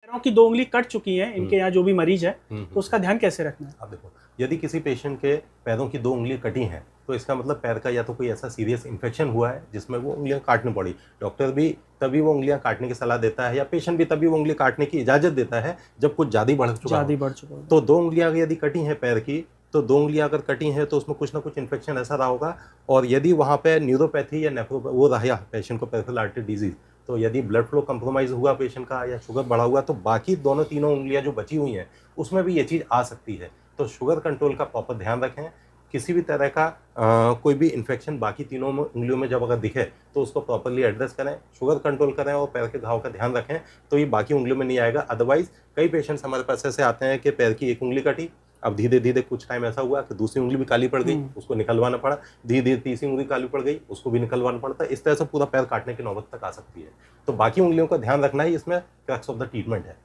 पैरों की 2 उंगली कट चुकी है इनके यहाँ जो भी मरीज है, तो उसका ध्यान कैसे रखना है? अब देखो, यदि किसी पेशेंट के पैरों की 2 उंगली कटी हैं तो इसका मतलब पैर का या तो कोई ऐसा सीरियस इन्फेक्शन हुआ है जिसमें वो उंगलियां काटनी पड़ी। डॉक्टर भी तभी वो उंगलियां काटने की सलाह देता है या पेशेंट भी तभी वो उंगली काटने की इजाजत देता है जब कुछ ज़्यादा बढ़ चुका हो। तो 2 उंगलियां यदि कटी हैं पैर की, तो 2 उंगलियां अगर कटी हैं तो उसमें कुछ ना कुछ इन्फेक्शन ऐसा रहा होगा। और यदि वहाँ पे न्यूरोपैथी या वो रहा पेशेंट को पेरिफेरल आर्टरी डिजीज, तो यदि ब्लड फ्लो कंप्रोमाइज हुआ पेशेंट का या शुगर बढ़ा हुआ, तो बाकी दोनों तीनों उंगलियां जो बची हुई हैं उसमें भी ये चीज़ आ सकती है। तो शुगर कंट्रोल का प्रॉपर ध्यान रखें। किसी भी तरह का कोई भी इन्फेक्शन बाकी तीनों उंगलियों में जब अगर दिखे तो उसको प्रॉपरली एड्रेस करें, शुगर कंट्रोल करें और पैर के घाव का ध्यान रखें, तो ये बाकी उंगलियों में नहीं आएगा। अदरवाइज कई पेशेंट्स हमारे पास ऐसे आते हैं कि पैर की एक उंगली कटी, अब धीरे धीरे कुछ टाइम ऐसा हुआ कि दूसरी उंगली भी काली पड़ गई, उसको निकलवाना पड़ा, धीरे धीरे तीसरी उंगली काली पड़ गई, उसको भी निकलवाना पड़ता है। इस तरह से पूरा पैर काटने की नौबत तक आ सकती है। तो बाकी उंगलियों का ध्यान रखना ही इसमें क्रक्स ऑफ द ट्रीटमेंट है।